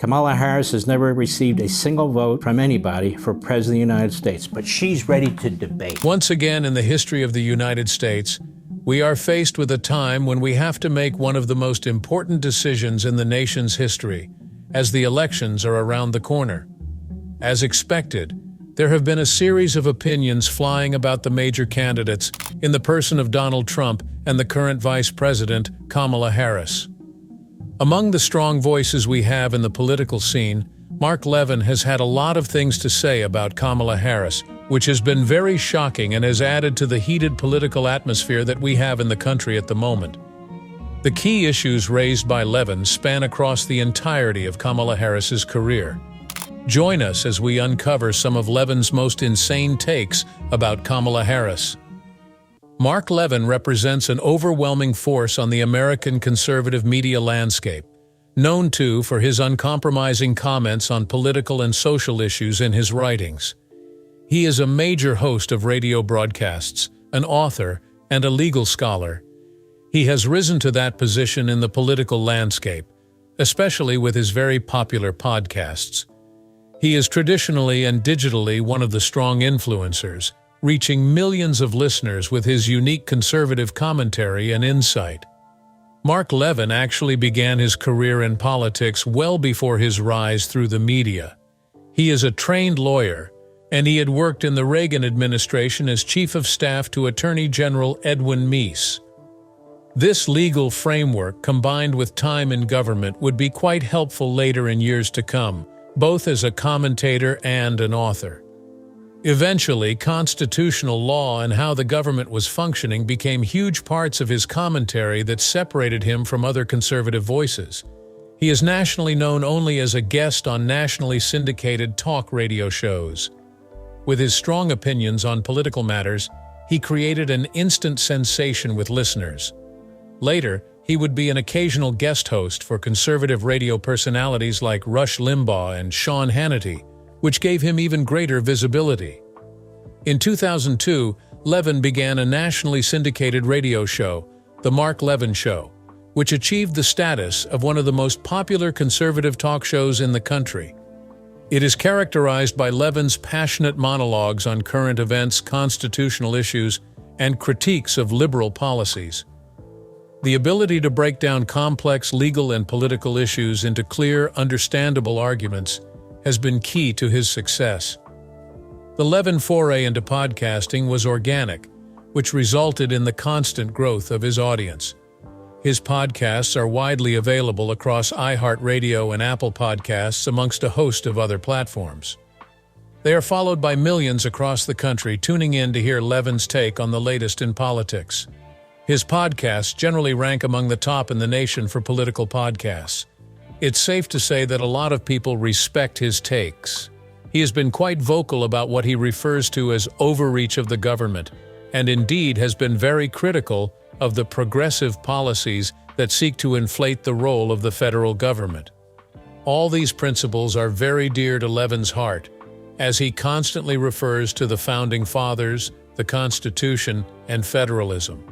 Kamala Harris has never received a single vote from anybody for President of the United States, but she's ready to debate. Once again in the history of the United States, we are faced with a time when we have to make one of the most important decisions in the nation's history, as the elections are around the corner. As expected, there have been a series of opinions flying about the major candidates in the person of Donald Trump and the current Vice President, Kamala Harris. Among the strong voices we have in the political scene, Mark Levin has had a lot of things to say about Kamala Harris, which has been very shocking and has added to the heated political atmosphere that we have in the country at the moment. The key issues raised by Levin span across the entirety of Kamala Harris's career. Join us as we uncover some of Levin's most insane takes about Kamala Harris. Mark Levin represents an overwhelming force on the American conservative media landscape, known too for his uncompromising comments on political and social issues in his writings. He is a major host of radio broadcasts, an author, and a legal scholar. He has risen to that position in the political landscape, especially with his very popular podcasts. He is traditionally and digitally one of the strong influencers, reaching millions of listeners with his unique conservative commentary and insight. Mark Levin actually began his career in politics well before his rise through the media. He is a trained lawyer, and he had worked in the Reagan administration as Chief of Staff to Attorney General Edwin Meese. This legal framework, combined with time in government, would be quite helpful later in years to come, both as a commentator and an author. Eventually, constitutional law and how the government was functioning became huge parts of his commentary that separated him from other conservative voices. He is nationally known only as a guest on nationally syndicated talk radio shows. With his strong opinions on political matters, he created an instant sensation with listeners. Later, he would be an occasional guest host for conservative radio personalities like Rush Limbaugh and Sean Hannity, which gave him even greater visibility. In 2002, Levin began a nationally syndicated radio show, The Mark Levin Show, which achieved the status of one of the most popular conservative talk shows in the country. It is characterized by Levin's passionate monologues on current events, constitutional issues, and critiques of liberal policies. The ability to break down complex legal and political issues into clear, understandable arguments has been key to his success. The Levin foray into podcasting was organic, which resulted in the constant growth of his audience. His podcasts are widely available across iHeartRadio and Apple Podcasts, amongst a host of other platforms. They are followed by millions across the country tuning in to hear Levin's take on the latest in politics. His podcasts generally rank among the top in the nation for political podcasts. It's safe to say that a lot of people respect his takes. He has been quite vocal about what he refers to as overreach of the government, and indeed has been very critical of the progressive policies that seek to inflate the role of the federal government. All these principles are very dear to Levin's heart, as he constantly refers to the Founding Fathers, the Constitution, and federalism.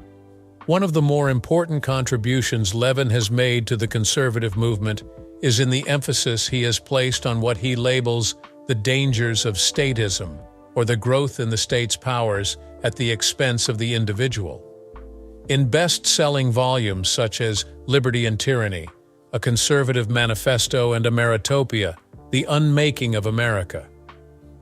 One of the more important contributions Levin has made to the conservative movement is in the emphasis he has placed on what he labels the dangers of statism, or the growth in the state's powers at the expense of the individual. In best-selling volumes such as Liberty and Tyranny, A Conservative Manifesto, and Ameritopia, The Unmaking of America,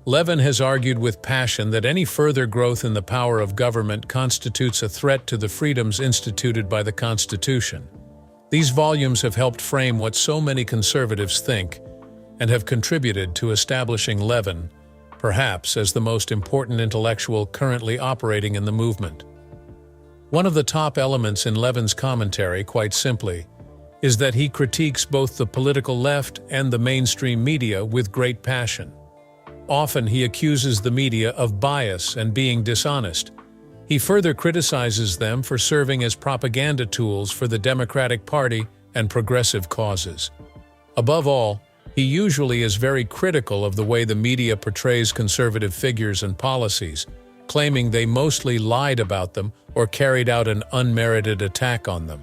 Levin has argued with passion that any further growth in the power of government constitutes a threat to the freedoms instituted by the Constitution. These volumes have helped frame what so many conservatives think and have contributed to establishing Levin, perhaps as the most important intellectual currently operating in the movement. One of the top elements in Levin's commentary, quite simply, is that he critiques both the political left and the mainstream media with great passion. Often he accuses the media of bias and being dishonest. He further criticizes them for serving as propaganda tools for the Democratic Party and progressive causes. Above all, he usually is very critical of the way the media portrays conservative figures and policies, claiming they mostly lied about them or carried out an unmerited attack on them.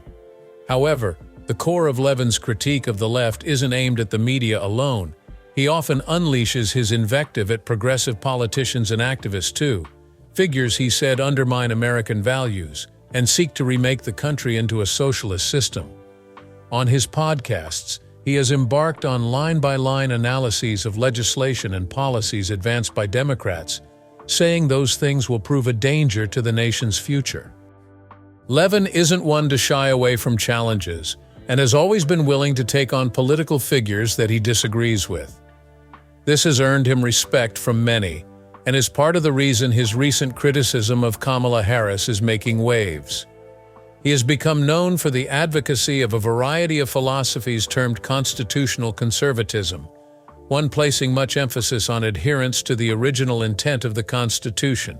However, The core of Levin's critique of the left isn't aimed at the media alone. He often unleashes his invective at progressive politicians and activists too. Figures, he said, undermine American values and seek to remake the country into a socialist system. On his podcasts, he has embarked on line-by-line analyses of legislation and policies advanced by Democrats, saying those things will prove a danger to the nation's future. Levin isn't one to shy away from challenges and has always been willing to take on political figures that he disagrees with. This has earned him respect from many, and is part of the reason his recent criticism of Kamala Harris is making waves. He has become known for the advocacy of a variety of philosophies termed constitutional conservatism, one placing much emphasis on adherence to the original intent of the Constitution.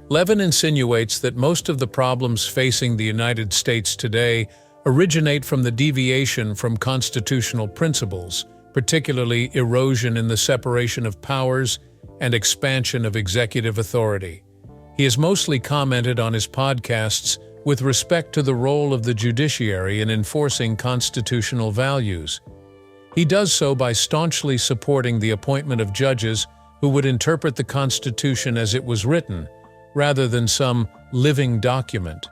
Levin insinuates that most of the problems facing the United States today originate from the deviation from constitutional principles, particularly erosion in the separation of powers and expansion of executive authority. He has mostly commented on his podcasts with respect to the role of the judiciary in enforcing constitutional values. He does so by staunchly supporting the appointment of judges who would interpret the Constitution as it was written, rather than some living document.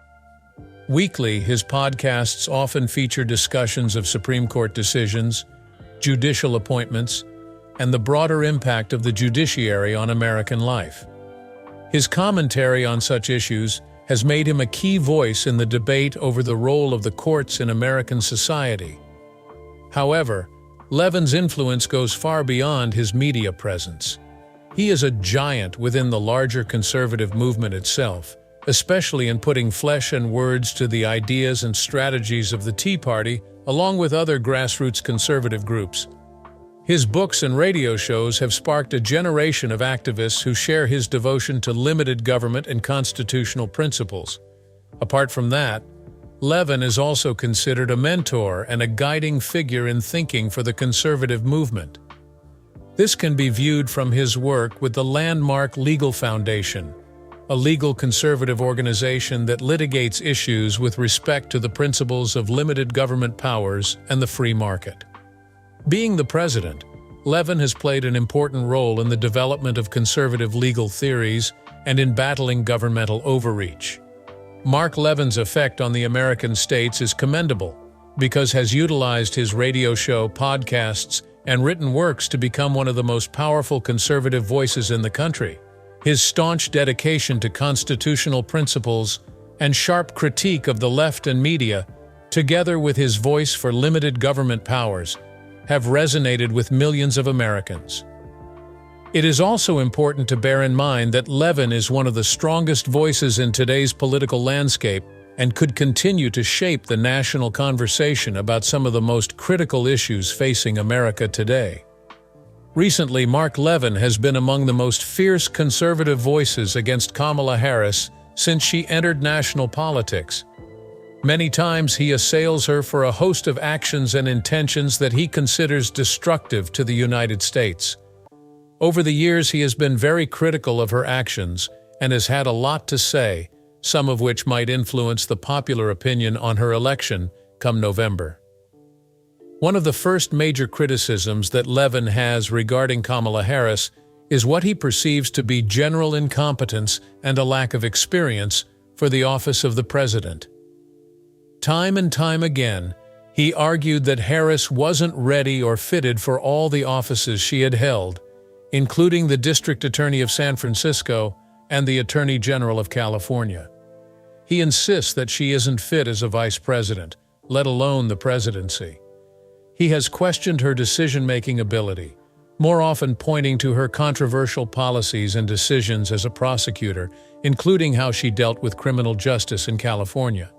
Weekly, his podcasts often feature discussions of Supreme Court decisions, judicial appointments, and the broader impact of the judiciary on American life. His commentary on such issues has made him a key voice in the debate over the role of the courts in American society. However, Levin's influence goes far beyond his media presence. He is a giant within the larger conservative movement itself, especially in putting flesh and words to the ideas and strategies of the Tea Party, along with other grassroots conservative groups. His books and radio shows have sparked a generation of activists who share his devotion to limited government and constitutional principles. Apart from that, Levin is also considered a mentor and a guiding figure in thinking for the conservative movement. This can be viewed from his work with the Landmark Legal Foundation, a legal conservative organization that litigates issues with respect to the principles of limited government powers and the free market. Being the president, Levin has played an important role in the development of conservative legal theories and in battling governmental overreach. Mark Levin's effect on the American states is commendable because has utilized his radio show, podcasts, and written works to become one of the most powerful conservative voices in the country. His staunch dedication to constitutional principles and sharp critique of the left and media, together with his voice for limited government powers, have resonated with millions of Americans. It is also important to bear in mind that Levin is one of the strongest voices in today's political landscape and could continue to shape the national conversation about some of the most critical issues facing America today. Recently, Mark Levin has been among the most fierce conservative voices against Kamala Harris since she entered national politics. Many times he assails her for a host of actions and intentions that he considers destructive to the United States. Over the years, he has been very critical of her actions and has had a lot to say, some of which might influence the popular opinion on her election come November. One of the first major criticisms that Levin has regarding Kamala Harris is what he perceives to be general incompetence and a lack of experience for the office of the president. Time and time again, he argued that Harris wasn't ready or fitted for all the offices she had held, including the District Attorney of San Francisco and the Attorney General of California. He insists that she isn't fit as a vice president, let alone the presidency. He has questioned her decision-making ability, more often pointing to her controversial policies and decisions as a prosecutor, including how she dealt with criminal justice in California.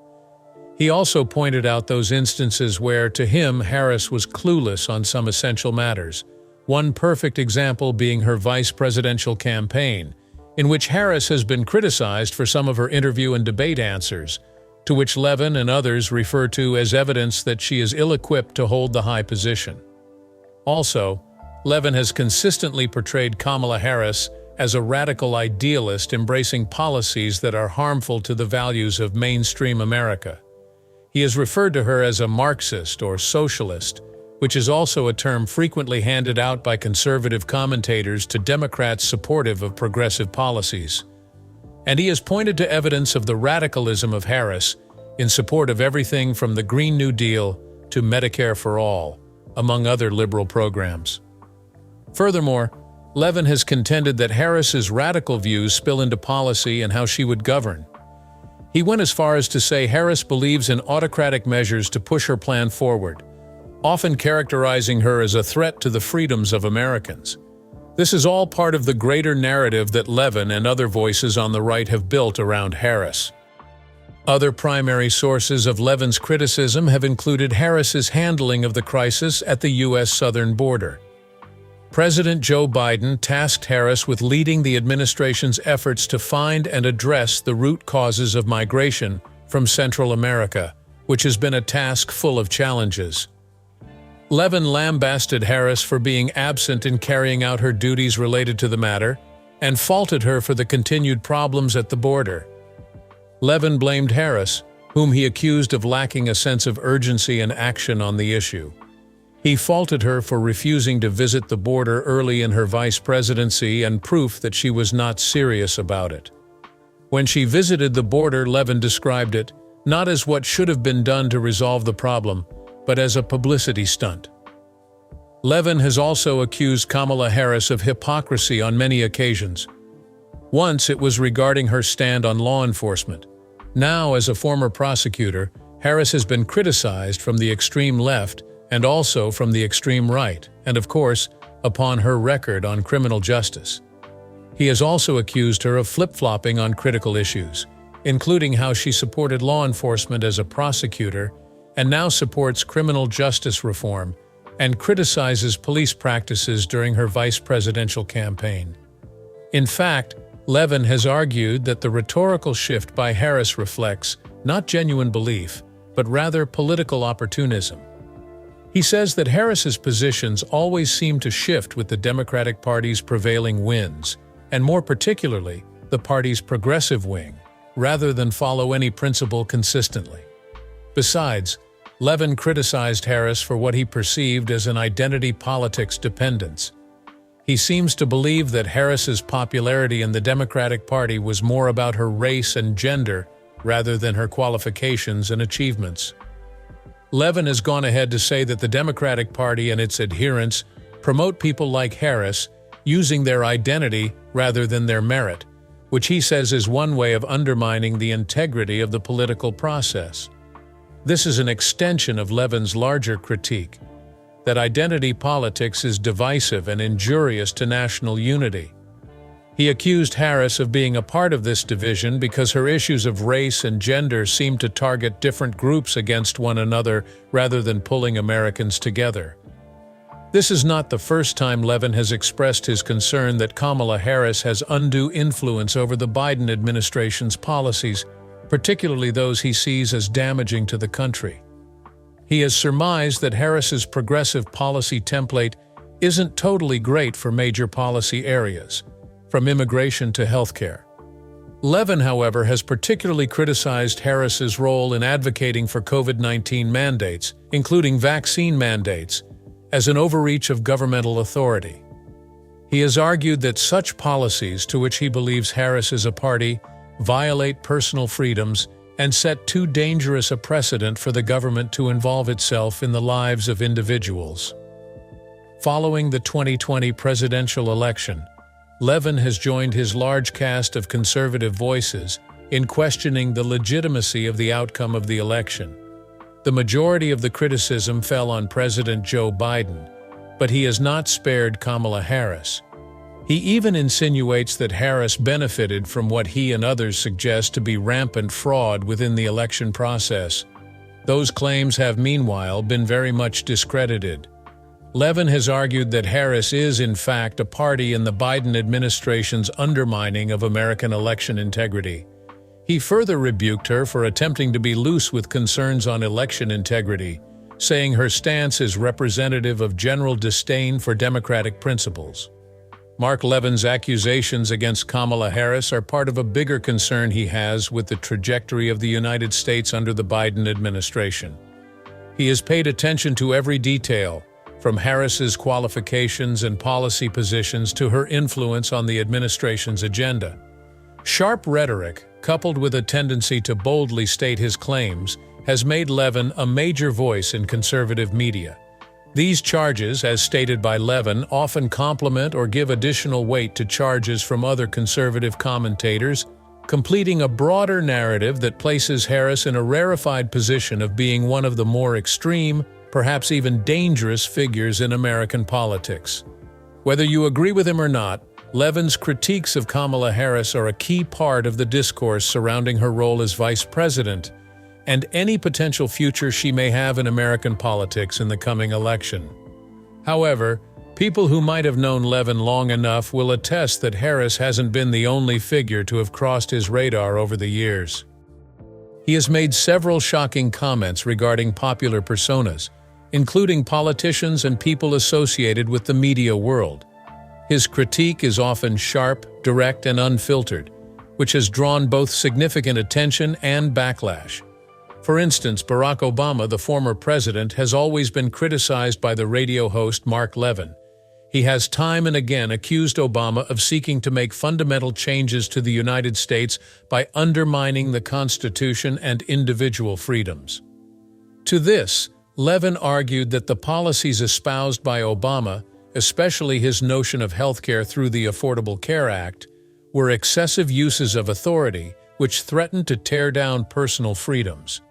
He also pointed out those instances where, to him, Harris was clueless on some essential matters, one perfect example being her vice presidential campaign, in which Harris has been criticized for some of her interview and debate answers, to which Levin and others refer to as evidence that she is ill-equipped to hold the high position. Also, Levin has consistently portrayed Kamala Harris as a radical idealist embracing policies that are harmful to the values of mainstream America. He has referred to her as a Marxist or socialist, which is also a term frequently handed out by conservative commentators to Democrats supportive of progressive policies. And he has pointed to evidence of the radicalism of Harris in support of everything from the Green New Deal to Medicare for All, among other liberal programs. Furthermore, Levin has contended that Harris's radical views spill into policy and how she would govern. He went as far as to say Harris believes in autocratic measures to push her plan forward, often characterizing her as a threat to the freedoms of Americans. This is all part of the greater narrative that Levin and other voices on the right have built around Harris. Other primary sources of Levin's criticism have included Harris's handling of the crisis at the U.S. southern border. President Joe Biden tasked Harris with leading the administration's efforts to find and address the root causes of migration from Central America, which has been a task full of challenges. Levin lambasted Harris for being absent in carrying out her duties related to the matter and faulted her for the continued problems at the border. Levin blamed Harris, whom he accused of lacking a sense of urgency and action on the issue. He faulted her for refusing to visit the border early in her vice presidency and proof that she was not serious about it. When she visited the border, Levin described it not as what should have been done to resolve the problem, but as a publicity stunt. Levin has also accused Kamala Harris of hypocrisy on many occasions. Once it was regarding her stand on law enforcement. Now, as a former prosecutor, Harris has been criticized from the extreme left and also from the extreme right, and of course, upon her record on criminal justice. He has also accused her of flip-flopping on critical issues, including how she supported law enforcement as a prosecutor and now supports criminal justice reform and criticizes police practices during her vice presidential campaign. In fact, Levin has argued that the rhetorical shift by Harris reflects not genuine belief, but rather political opportunism. He says that Harris's positions always seem to shift with the Democratic Party's prevailing winds, and more particularly, the party's progressive wing, rather than follow any principle consistently. Besides, Levin criticized Harris for what he perceived as an identity politics dependence. He seems to believe that Harris's popularity in the Democratic Party was more about her race and gender rather than her qualifications and achievements. Levin has gone ahead to say that the Democratic Party and its adherents promote people like Harris using their identity rather than their merit, which he says is one way of undermining the integrity of the political process. This is an extension of Levin's larger critique, that identity politics is divisive and injurious to national unity. He accused Harris of being a part of this division because her issues of race and gender seem to target different groups against one another rather than pulling Americans together. This is not the first time Levin has expressed his concern that Kamala Harris has undue influence over the Biden administration's policies, particularly those he sees as damaging to the country. He has surmised that Harris's progressive policy template isn't totally great for major policy areas, from immigration to healthcare. Levin, however, has particularly criticized Harris's role in advocating for COVID-19 mandates, including vaccine mandates, as an overreach of governmental authority. He has argued that such policies, to which he believes Harris is a party, violate personal freedoms and set too dangerous a precedent for the government to involve itself in the lives of individuals. Following the 2020 presidential election, Levin has joined his large cast of conservative voices in questioning the legitimacy of the outcome of the election. The majority of the criticism fell on President Joe Biden, but he has not spared Kamala Harris. He even insinuates that Harris benefited from what he and others suggest to be rampant fraud within the election process. Those claims have meanwhile been very much discredited. Levin has argued that Harris is, in fact, a party in the Biden administration's undermining of American election integrity. He further rebuked her for attempting to be loose with concerns on election integrity, saying her stance is representative of general disdain for democratic principles. Mark Levin's accusations against Kamala Harris are part of a bigger concern he has with the trajectory of the United States under the Biden administration. He has paid attention to every detail, from Harris's qualifications and policy positions to her influence on the administration's agenda. Sharp rhetoric, coupled with a tendency to boldly state his claims, has made Levin a major voice in conservative media. These charges, as stated by Levin, often complement or give additional weight to charges from other conservative commentators, completing a broader narrative that places Harris in a rarefied position of being one of the more extreme, perhaps even dangerous figures in American politics. Whether you agree with him or not, Levin's critiques of Kamala Harris are a key part of the discourse surrounding her role as vice president and any potential future she may have in American politics in the coming election. However, people who might have known Levin long enough will attest that Harris hasn't been the only figure to have crossed his radar over the years. He has made several shocking comments regarding popular personas, including politicians and people associated with the media world. His critique is often sharp, direct, and unfiltered, which has drawn both significant attention and backlash. For instance, Barack Obama, the former president, has always been criticized by the radio host Mark Levin. He has time and again accused Obama of seeking to make fundamental changes to the United States by undermining the Constitution and individual freedoms. To this, Levin argued that the policies espoused by Obama, especially his notion of healthcare through the Affordable Care Act, were excessive uses of authority which threatened to tear down personal freedoms.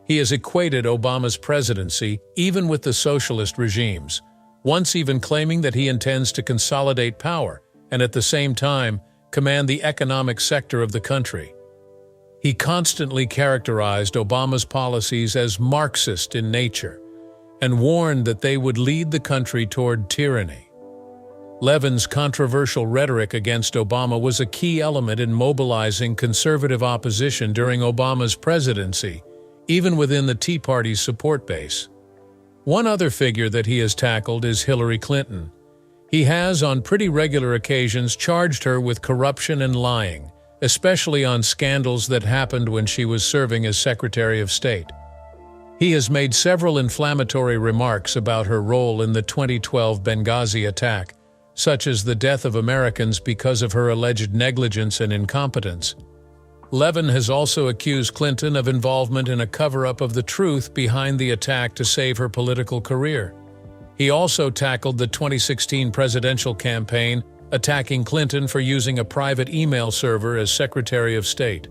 He has equated Obama's presidency even with the socialist regimes, once even claiming that he intends to consolidate power and at the same time command the economic sector of the country. He constantly characterized Obama's policies as Marxist in nature and warned that they would lead the country toward tyranny. Levin's controversial rhetoric against Obama was a key element in mobilizing conservative opposition during Obama's presidency, even within the Tea Party's support base. One other figure that he has tackled is Hillary Clinton. He has, on pretty regular occasions, charged her with corruption and lying, especially on scandals that happened when she was serving as Secretary of State. He has made several inflammatory remarks about her role in the 2012 Benghazi attack, such as the death of Americans because of her alleged negligence and incompetence. Levin has also accused Clinton of involvement in a cover-up of the truth behind the attack to save her political career. He also tackled the 2016 presidential campaign, attacking Clinton for using a private email server as Secretary of State.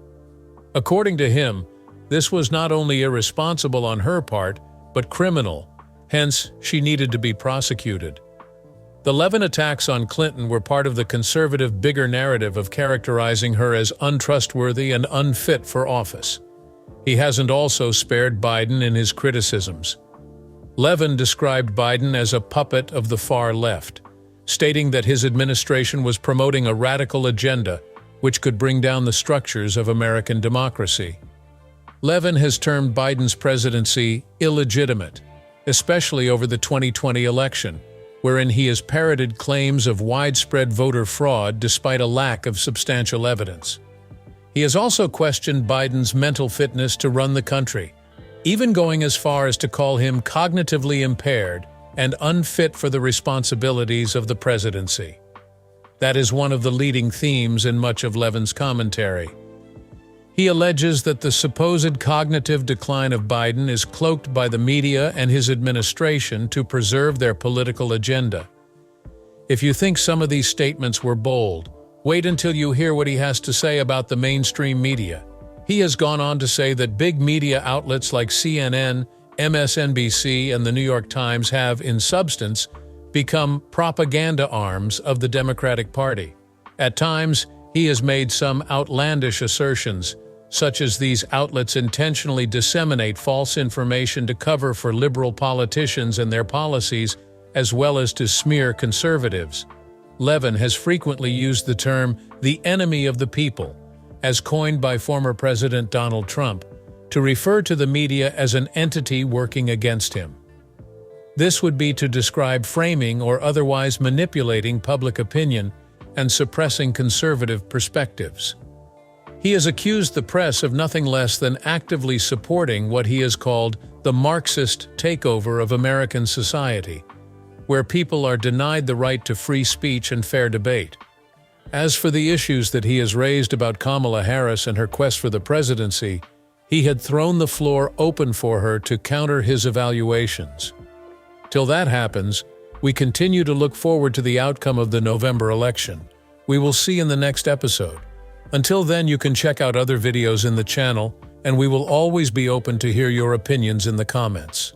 According to him, this was not only irresponsible on her part, but criminal, hence she needed to be prosecuted. The Levin attacks on Clinton were part of the conservative bigger narrative of characterizing her as untrustworthy and unfit for office. He hasn't also spared Biden in his criticisms. Levin described Biden as a puppet of the far left, stating that his administration was promoting a radical agenda which could bring down the structures of American democracy. Levin has termed Biden's presidency illegitimate, especially over the 2020 election, wherein he has parroted claims of widespread voter fraud despite a lack of substantial evidence. He has also questioned Biden's mental fitness to run the country, even going as far as to call him cognitively impaired and unfit for the responsibilities of the presidency. That is one of the leading themes in much of Levin's commentary. He alleges that the supposed cognitive decline of Biden is cloaked by the media and his administration to preserve their political agenda. If you think some of these statements were bold, wait until you hear what he has to say about the mainstream media. He has gone on to say that big media outlets like CNN, MSNBC, and the New York Times have, in substance, become propaganda arms of the Democratic Party. At times, he has made some outlandish assertions, such as these outlets intentionally disseminate false information to cover for liberal politicians and their policies, as well as to smear conservatives. Levin has frequently used the term "the enemy of the people," as coined by former President Donald Trump, to refer to the media as an entity working against him. This would be to describe framing or otherwise manipulating public opinion and suppressing conservative perspectives. He has accused the press of nothing less than actively supporting what he has called the Marxist takeover of American society, where people are denied the right to free speech and fair debate. As for the issues that he has raised about Kamala Harris and her quest for the presidency, he had thrown the floor open for her to counter his evaluations. Till that happens, we continue to look forward to the outcome of the November election. We will see in the next episode. Until then, you can check out other videos in the channel, and we will always be open to hear your opinions in the comments.